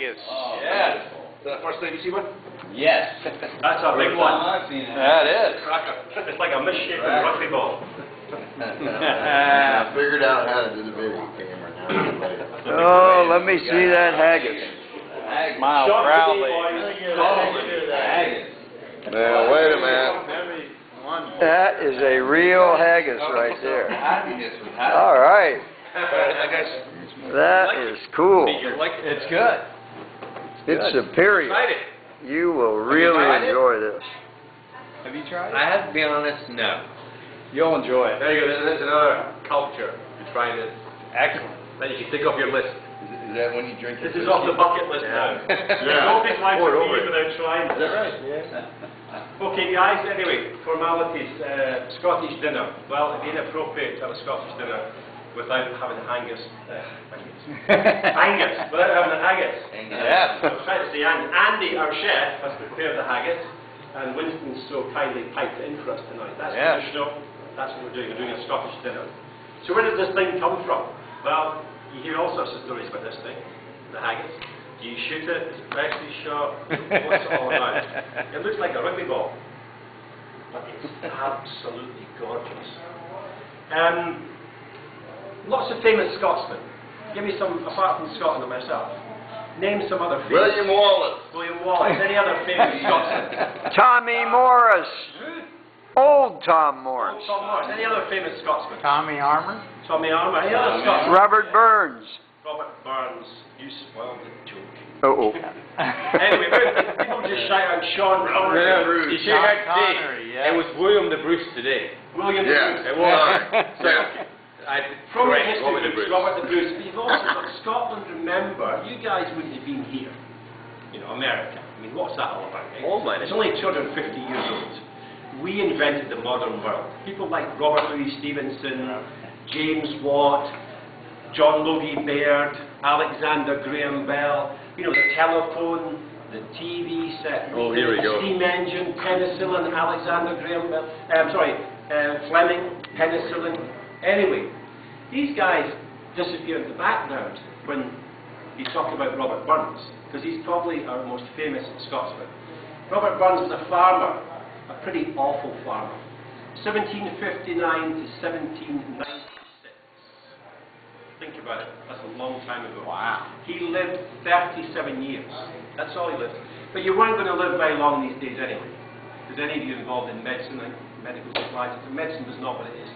haggis. Oh, Yeah. Is that the first time you see one? Yes. That's a big one. I've seen it. That is. Cracker. It's like a misshapen rugby ball. I figured out how to do the video camera now. Oh, let me see that haggis. Smile proudly. Now, wait a minute. That is a real haggis right there. Happiness with All right. I guess. That is cool. It's good. It's superior. Tried it. You will really tried it? enjoy this. Have you tried it? I have to be honest, no. You'll enjoy it. There you go. That's another culture. You're trying it. Excellent. That you can take off your list. Is that when you drink This your is off the bucket list now. Don't be like Pour it for over you it. without trying. Is that right? Yeah. Okay, guys. Anyway, formalities. Scottish dinner. Well, it'd be inappropriate to have a Scottish dinner without having haggis. Haggis. Without having a haggis. Yeah. I was trying to say Andy, our chef, has prepared the haggis, and Winston so kindly piped it in for us tonight. That's Yeah. traditional. That's what we're doing. We're doing a Scottish dinner. So where did this thing come from? Well, you hear all sorts of stories about this thing, the haggis. Do you shoot it? Is it freshly shot? What's it all about? It looks like a rugby ball, but it's absolutely gorgeous. Lots of famous Scotsmen. Give me some, apart from Scotland and myself. Name some other famous. William Wallace. William Wallace. Any other famous Scotsman? Tommy Morris. Old Tom Morris. Tom Morris. Any other famous Scotsman? Tommy Armour. Tommy Armour. Any other Scotsman? Robert Burns. Robert Burns. You spoiled the joke. Oh. Anyway, people just shout out Sean Connery. You should have Connery, today. It was William the Bruce today. William the Yeah. Bruce. It was. So, from the correct, history Robert the books, Bruce. Robert the Bruce. But you've also got Scotland, remember, you guys wouldn't have been here. You know, America. I mean, what's that all about? Eh? All mine. It's only 250 years old. We invented the modern world. People like Robert Louis Stevenson, James Watt, John Logie Baird, Alexander Graham Bell, you know, the telephone, the TV set, Oh, here we go. steam engine, penicillin, Alexander Graham Bell, Fleming, penicillin. Anyway, these guys disappear in the background when you talk about Robert Burns, because he's probably our most famous Scotsman. Robert Burns was a farmer, a pretty awful farmer. 1759 to 1796. Think about it, that's a long time ago. Wow. He lived 37 years. That's all he lived. But you weren't going to live very long these days anyway. Because any of you involved in medicine and medical supplies, medicine was not what it is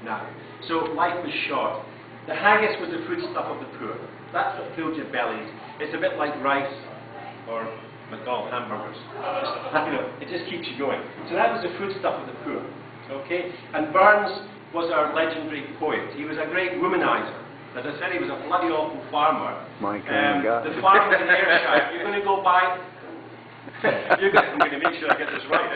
now. So life was short. The haggis was the foodstuff of the poor. That's what filled your bellies. It's a bit like rice or McDonald's hamburgers. It just keeps you going. So that was the foodstuff of the poor. Okay? And Burns was our legendary poet. He was a great womanizer. As I said, he was a bloody awful farmer. My kind of guy. The farmers in Ayrshire, you're going to go by... I'm going to make sure I get this right.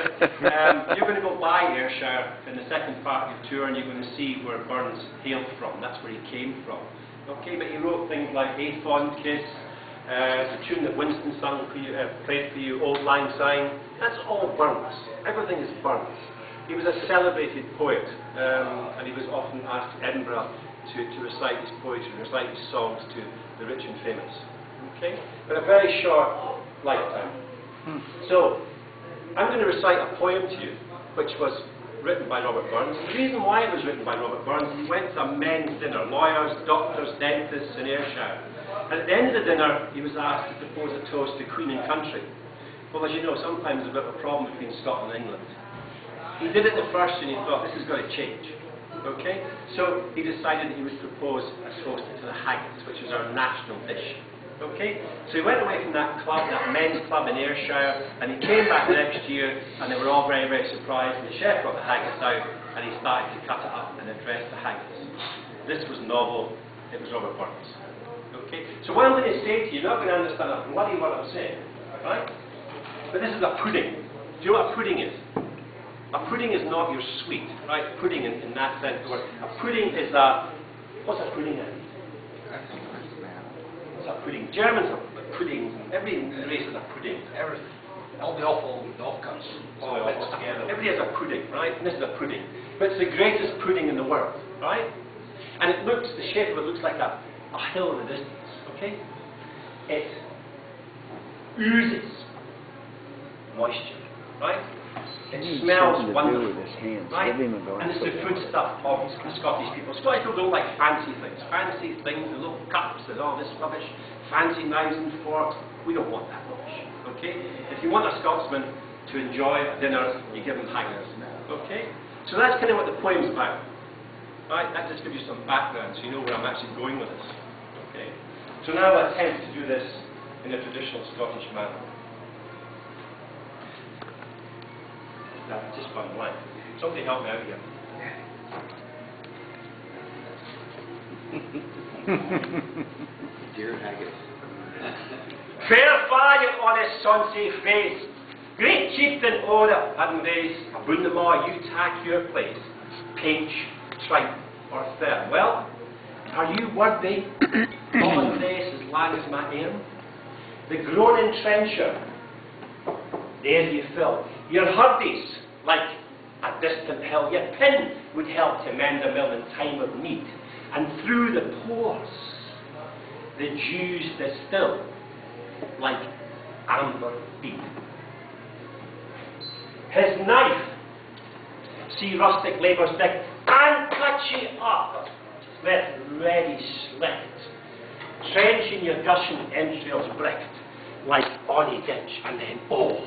You're going to go by Ayrshire in the second part of your tour, and you're going to see where Burns hailed from. That's where he came from. Okay, but he wrote things like A Fond Kiss, the tune that Winston sung for you, played for you, Old Lang Syne. That's all Burns. Everything is Burns. He was a celebrated poet, and he was often asked to Edinburgh to recite his poetry, recite his songs to the rich and famous. Okay? But a very short lifetime. So, I'm going to recite a poem to you, which was written by Robert Burns. The reason why it was written by Robert Burns is he went to a men's dinner, lawyers, doctors, dentists in Ayrshire. And at the end of the dinner, he was asked to propose a toast to Queen and Country. Well, as you know, sometimes there's a bit of a problem between Scotland and England. He did it the first and he thought, this has got to change. Okay? So he decided that he would propose a toast to the haggis, which is our national dish. Okay? So he went away from that club, that men's club in Ayrshire, and he came back the next year, and they were all very, very surprised. And the chef got the haggis out, and he started to cut it up and address the haggis. This was novel. It was Robert Burns. Okay? So what I'm going to say to you, you're not going to understand a bloody what I'm saying. Right? But this is a pudding. Do you know what a pudding is? A pudding is not your sweet, right? Pudding in that sense of the word. A pudding is a... What's a pudding, Andy? What's a pudding? Germans have puddings. Every race has a pudding. Everything. All the awful cuts. All together. Everybody has a pudding, right? And this is a pudding. But it's the greatest pudding in the world, right? And it looks, the shape of it looks like a hill in the distance, okay? It's oozes moisture, right? It Needs smells something to do wonderful, with his hands. right? Give him a glass And it's the of food water. stuff of the Scottish people. Scottish people don't like fancy things. Fancy things, the little cups and all this rubbish, fancy knives and forks. We don't want that rubbish, okay? If you want a Scotsman to enjoy a dinner, you give him haggis, okay? So that's kind of what the poem's about. Right, that just gives you some background so you know where I'm actually going with this. Okay. So now I'll attempt to do this in a traditional Scottish manner. That's just one line. Somebody help me out here. Dear haggis. Fair fire on his sonsy face, great chieftain o'er the hidden days, aboon the maw you take your place, pinch, tripe, or fair. Well, are you worthy of a place as long as my aim? The groaning trencher, there you fill, your hurdies, like a distant hill, your pin would help to mend a mill in time of need, and through the pores, the dews distill, like amber bead. His knife, see rustic labour stick, and cut ye up with ready slicked, trenching your gushing entrails bricked, like bonny ditch, and then oh,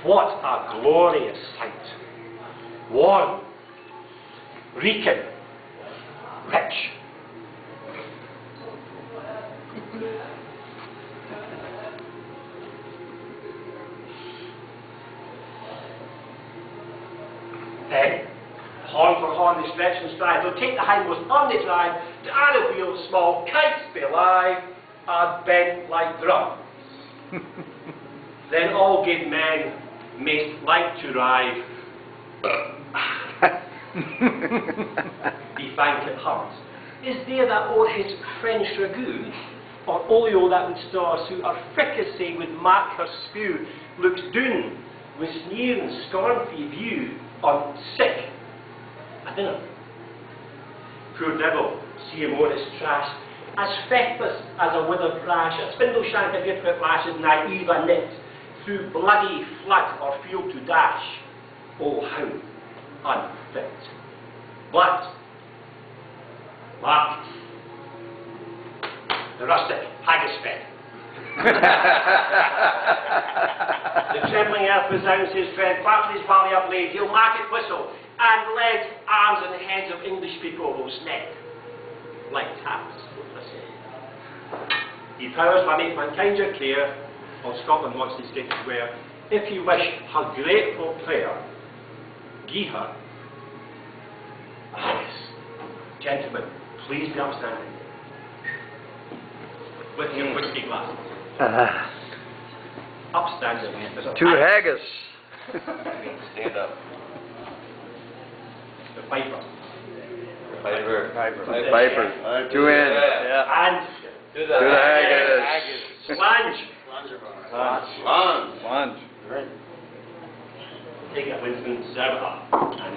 what a glorious sight! Warm, reeking, rich. Then, horn for horn they stretch and strive. They'll take the hindmost on the drive, to add a wheel small kites be alive, are bent like drums. Then all good men may like to rive. Be thanked at heart. Is there that o'er his French ragout, or olio that would star suit, or fricassee would mark her spew, looks doon with sneer and scornful view on sick a dinner. Poor devil, see him o'er his trash, as feckless as a withered rash, a spindle shank of your quick lashes, naive and knit, through bloody flood or field to dash. Oh, how unfit. But, mark, the rustic haggis fed. The trembling earth resounds his tread, Barclay's valley uplaid, he'll mark it whistle, and lead arms and heads of English people will snap, like taps, listen. Ye powers wha make mankind your care, all Scotland wants these gigs to wear, if you wish her grateful prayer, gie her a haggis. Gentlemen, please be upstanding. With your whiskey glasses. Upstanding. Two haggis. Stand up. The piper. Piper. Viper. Two in. Yeah. And Do To the haggis. Slange. Lunge. Lunge. Take it, Winston, serve it up. And